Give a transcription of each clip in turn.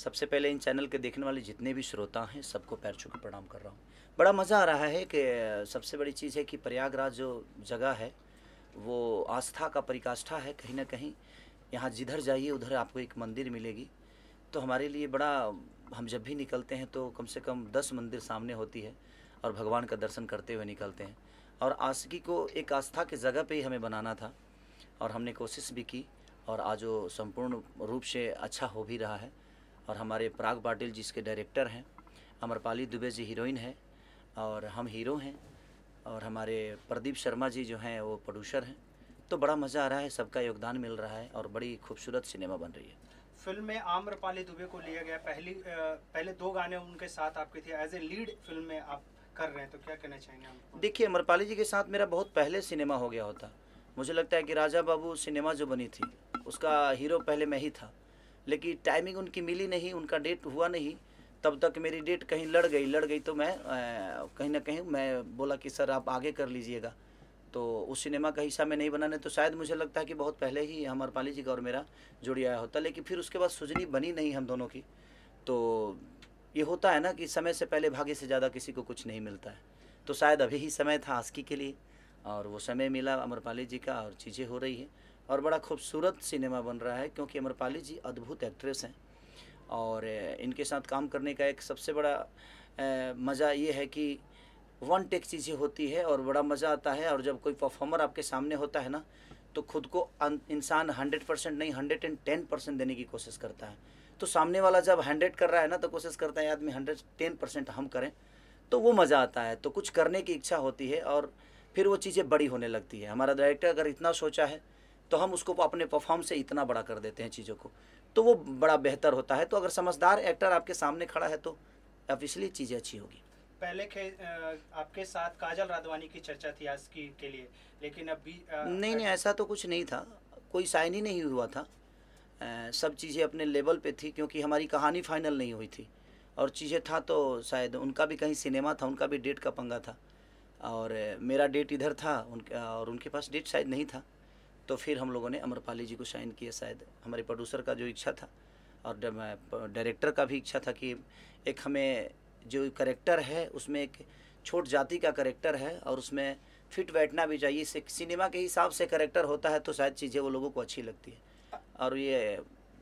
सबसे पहले इन चैनल के देखने वाले जितने भी श्रोता हैं सबको पैर छू के प्रणाम कर रहा हूँ। बड़ा मज़ा आ रहा है कि सबसे बड़ी चीज़ है कि प्रयागराज जो जगह है वो आस्था का परिकाष्ठा है। कहीं ना कहीं यहाँ जिधर जाइए उधर आपको एक मंदिर मिलेगी। तो हमारे लिए बड़ा, हम जब भी निकलते हैं तो कम से कम 10 मंदिर सामने होती है और भगवान का दर्शन करते हुए निकलते हैं। और आशिकी को एक आस्था की जगह पे ही हमें बनाना था और हमने कोशिश भी की और आज वो संपूर्ण रूप से अच्छा हो भी रहा है। और हमारे पराग पाटिल जिसके डायरेक्टर हैं, अमरपाली दुबे जी हीरोइन है और हम हीरो हैं, और हमारे प्रदीप शर्मा जी जो हैं वो प्रोड्यूसर हैं। तो बड़ा मज़ा आ रहा है, सबका योगदान मिल रहा है और बड़ी खूबसूरत सिनेमा बन रही है। फिल्म में आम्रपाली दुबे को लिया गया, पहले 2 गाने उनके साथ आपके थे, एज ए लीड फिल्म में आप कर रहे हैं, तो क्या कहना चाहेंगे आप? देखिए, अमरपाली जी के साथ मेरा बहुत पहले सिनेमा हो गया होता। मुझे लगता है कि राजा बाबू सिनेमा जो बनी थी उसका हीरो पहले मैं ही था, लेकिन टाइमिंग उनकी मिली नहीं, उनका डेट हुआ नहीं। तब तक मेरी डेट कहीं लड़ गई तो मैं कहीं ना कहीं मैं बोला कि सर आप आगे कर लीजिएगा। तो उस सिनेमा का हिस्सा में नहीं बनाने, तो शायद मुझे लगता है कि बहुत पहले ही अमरपाली जी का और मेरा जोड़ी आया होता। लेकिन फिर उसके बाद सुजनी बनी नहीं हम दोनों की। तो ये होता है ना कि समय से पहले भाग्य से ज़्यादा किसी को कुछ नहीं मिलता है। तो शायद अभी ही समय था आस्की के लिए और वो समय मिला अमरपाली जी का और चीज़ें हो रही है और बड़ा खूबसूरत सिनेमा बन रहा है, क्योंकि अमरपाली जी अद्भुत एक्ट्रेस हैं। और इनके साथ काम करने का एक सबसे बड़ा मज़ा ये है कि वन टेक चीज़ें होती है और बड़ा मज़ा आता है। और जब कोई परफॉर्मर आपके सामने होता है ना, तो खुद को इंसान 100% नहीं 110% देने की कोशिश करता है। तो सामने वाला जब 100 कर रहा है ना, तो कोशिश करता है आदमी 110% हम करें, तो वो मज़ा आता है। तो कुछ करने की इच्छा होती है और फिर वो चीज़ें बड़ी होने लगती है। हमारा डायरेक्टर अगर इतना सोचा है तो हम उसको अपने परफॉर्म से इतना बड़ा कर देते हैं चीज़ों को, तो वो बड़ा बेहतर होता है। तो अगर समझदार एक्टर आपके सामने खड़ा है तो ऑब्वियसली चीज़ें अच्छी होगी। पहले आपके साथ काजल राघवानी की चर्चा थी आस्की के लिए, लेकिन अभी नहीं, ऐसा तो कुछ नहीं था, कोई साइन ही नहीं हुआ था। सब चीज़ें अपने लेवल पे थी, क्योंकि हमारी कहानी फाइनल नहीं हुई थी और चीज़ें था तो शायद उनका भी कहीं सिनेमा था, उनका भी डेट का पंगा था और मेरा डेट इधर था और उनके पास डेट शायद नहीं था। तो फिर हम लोगों ने अमरपाली जी को साइन किया। शायद हमारे प्रोड्यूसर का जो इच्छा था और डायरेक्टर का भी इच्छा था कि एक हमें जो करेक्टर है उसमें एक छोट जाति का करेक्टर है और उसमें फिट बैठना भी चाहिए। सिनेमा के हिसाब से करेक्टर होता है तो शायद चीज़ें वो लोगों को अच्छी लगती है और ये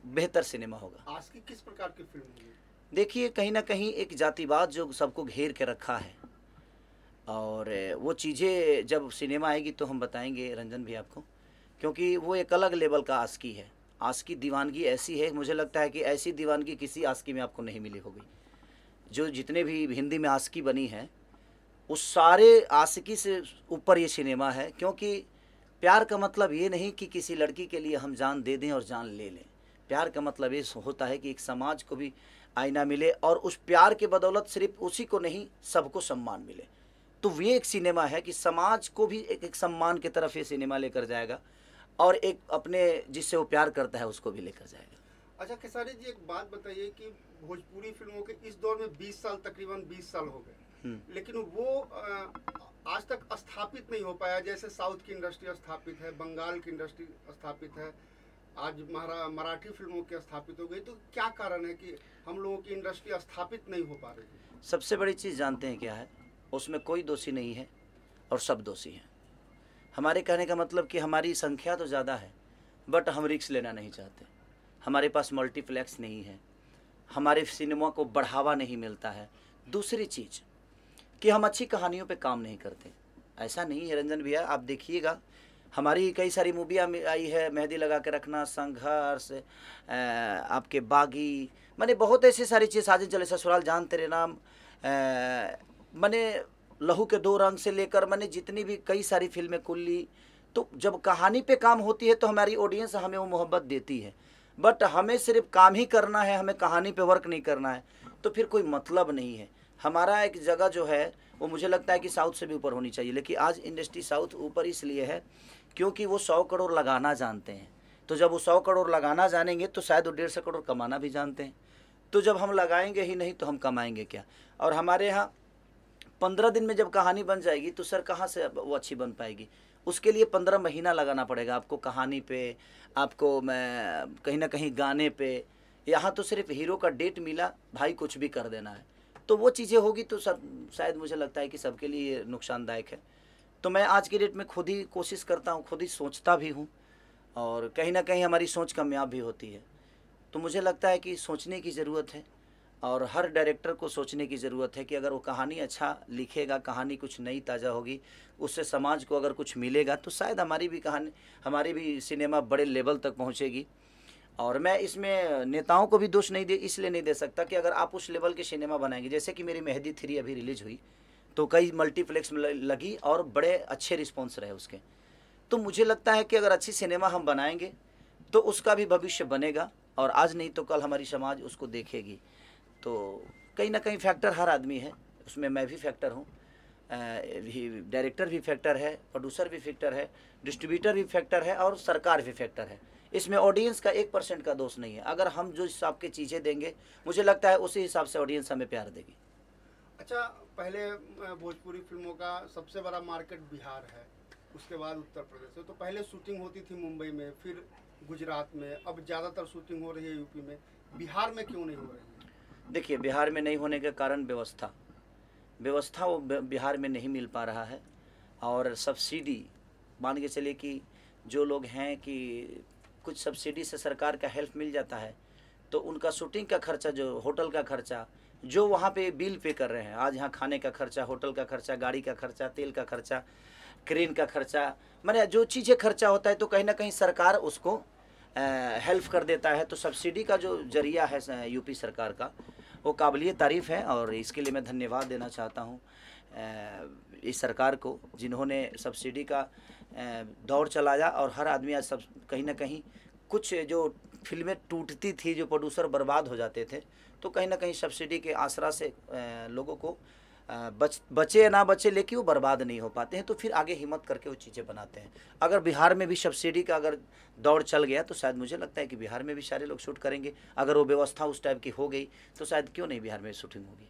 बेहतर सिनेमा होगा। आस्की किस प्रकार की फिल्म होगी? देखिए, कहीं ना कहीं एक जातिवाद जो सबको घेर के रखा है और वो चीज़ें जब सिनेमा आएगी तो हम बताएंगे रंजन भी आपको, क्योंकि वो एक अलग लेवल का आस्की है। आस्की दीवानगी ऐसी है, मुझे लगता है कि ऐसी दीवानगी किसी आस्की में आपको नहीं मिली होगी। जो जितने भी हिंदी में आस्की बनी है उस सारे आशिकी से ऊपर ये सिनेमा है, क्योंकि प्यार का मतलब ये नहीं कि किसी लड़की के लिए हम जान दे दें और जान ले लें। प्यार का मतलब ये होता है कि एक समाज को भी आईना मिले और उस प्यार के बदौलत सिर्फ उसी को नहीं सबको सम्मान मिले। तो ये एक सिनेमा है कि समाज को भी एक सम्मान की तरफ ये सिनेमा लेकर जाएगा और एक अपने जिससे वो प्यार करता है उसको भी लेकर जाएगा। अच्छा खेसारी जी, एक बात बताइए कि भोजपुरी फिल्मों के इस दौर में 20 साल, तकरीबन 20 साल हो गए, लेकिन वो आज तक स्थापित नहीं हो पाया। जैसे साउथ की इंडस्ट्री स्थापित है, बंगाल की इंडस्ट्री स्थापित है, आज मराठी फिल्मों की स्थापित हो गई। तो क्या कारण है कि हम लोगों की इंडस्ट्री स्थापित नहीं हो पा रही है? सबसे बड़ी चीज़ जानते हैं क्या है? उसमें कोई दोषी नहीं है और सब दोषी हैं। हमारे कहने का मतलब कि हमारी संख्या तो ज़्यादा है बट हम रिस्क लेना नहीं चाहते। हमारे पास मल्टीप्लेक्स नहीं है, हमारे सिनेमा को बढ़ावा नहीं मिलता है। दूसरी चीज़ कि हम अच्छी कहानियों पे काम नहीं करते। ऐसा नहीं है रंजन भैया, आप देखिएगा हमारी कई सारी मूवियाँ आई है, मेहंदी लगा के रखना, संघर्ष, आपके बागी, मैंने बहुत ऐसी सारी चीज़, साजिद चले ससुराल, जान तेरे नाम, मैंने लहू के 2 रंग से लेकर मैंने जितनी भी कई सारी फिल्में, कुल्ली। तो जब कहानी पे काम होती है तो हमारी ऑडियंस हमें वो मोहब्बत देती है, बट हमें सिर्फ काम ही करना है, हमें कहानी पे वर्क नहीं करना है, तो फिर कोई मतलब नहीं है। हमारा एक जगह जो है वो मुझे लगता है कि साउथ से भी ऊपर होनी चाहिए, लेकिन आज इंडस्ट्री साउथ ऊपर इसलिए है क्योंकि वो 100 करोड़ लगाना जानते हैं। तो जब वो 100 करोड़ लगाना जानेंगे तो शायद वो 150 करोड़ कमाना भी जानते हैं। तो जब हम लगाएंगे ही नहीं तो हम कमाएंगे क्या? और हमारे यहाँ 15 दिन में जब कहानी बन जाएगी तो सर कहाँ से वो अच्छी बन पाएगी? उसके लिए 15 महीना लगाना पड़ेगा आपको, कहानी पे, आपको मैं कहीं ना कहीं गाने पे, यहाँ तो सिर्फ हीरो का डेट मिला, भाई कुछ भी कर देना है, तो वो चीज़ें होगी तो सब शायद मुझे लगता है कि सबके लिए नुकसानदायक है। तो मैं आज की डेट में खुद ही कोशिश करता हूँ, खुद ही सोचता भी हूँ, और कहीं ना कहीं हमारी सोच कामयाब भी होती है। तो मुझे लगता है कि सोचने की ज़रूरत है, और हर डायरेक्टर को सोचने की ज़रूरत है कि अगर वो कहानी अच्छा लिखेगा, कहानी कुछ नई ताज़ा होगी, उससे समाज को अगर कुछ मिलेगा तो शायद हमारी भी कहानी, हमारी भी सिनेमा बड़े लेवल तक पहुंचेगी। और मैं इसमें नेताओं को भी दोष नहीं इसलिए नहीं दे सकता कि अगर आप उस लेवल के सिनेमा बनाएंगे, जैसे कि मेरी मेहदी 3 अभी रिलीज हुई तो कई मल्टीप्लेक्स में लगी और बड़े अच्छे रिस्पॉन्स रहे उसके। तो मुझे लगता है कि अगर अच्छी सिनेमा हम बनाएंगे तो उसका भी भविष्य बनेगा, और आज नहीं तो कल हमारी समाज उसको देखेगी। तो कहीं ना कहीं फैक्टर हर आदमी है, उसमें मैं भी फैक्टर हूँ, डायरेक्टर भी फैक्टर है, प्रोड्यूसर भी फैक्टर है, डिस्ट्रीब्यूटर भी फैक्टर है, और सरकार भी फैक्टर है। इसमें ऑडियंस का 1% का दोष नहीं है। अगर हम जो हिसाब की चीज़ें देंगे, मुझे लगता है उसी हिसाब से ऑडियंस हमें प्यार देगी। अच्छा, पहले भोजपुरी फिल्मों का सबसे बड़ा मार्केट बिहार है, उसके बाद उत्तर प्रदेश है। तो पहले शूटिंग होती थी मुंबई में, फिर गुजरात में, अब ज़्यादातर शूटिंग हो रही है यूपी में। बिहार में क्यों नहीं हो रही है? देखिए, बिहार में नहीं होने के कारण व्यवस्था वो बिहार में नहीं मिल पा रहा है, और सब्सिडी मान के चलिए कि जो लोग हैं कि कुछ सब्सिडी से सरकार का हेल्प मिल जाता है, तो उनका शूटिंग का खर्चा, जो होटल का खर्चा, जो वहाँ पे बिल पे कर रहे हैं, आज यहाँ खाने का खर्चा, होटल का खर्चा, गाड़ी का खर्चा, तेल का खर्चा, क्रेन का खर्चा, माने जो चीज़ें खर्चा होता है तो कहीं ना कहीं सरकार उसको हेल्प कर देता है। तो सब्सिडी का जो जरिया है यूपी सरकार का, वो काबिलिय तारीफ़ है, और इसके लिए मैं धन्यवाद देना चाहता हूँ इस सरकार को, जिन्होंने सब्सिडी का दौर चलाया, और हर आदमी आज सब कहीं ना कहीं, कुछ जो फिल्में टूटती थी, जो प्रोड्यूसर बर्बाद हो जाते थे, तो कहीं ना कहीं सब्सिडी के आसरा से लोगों को बचे या ना बचे, लेकिन वो बर्बाद नहीं हो पाते हैं, तो फिर आगे हिम्मत करके वो चीज़ें बनाते हैं। अगर बिहार में भी सब्सिडी का अगर दौर चल गया तो शायद मुझे लगता है कि बिहार में भी सारे लोग शूट करेंगे। अगर वो व्यवस्था उस टाइप की हो गई तो शायद क्यों नहीं बिहार में शूटिंग होगी।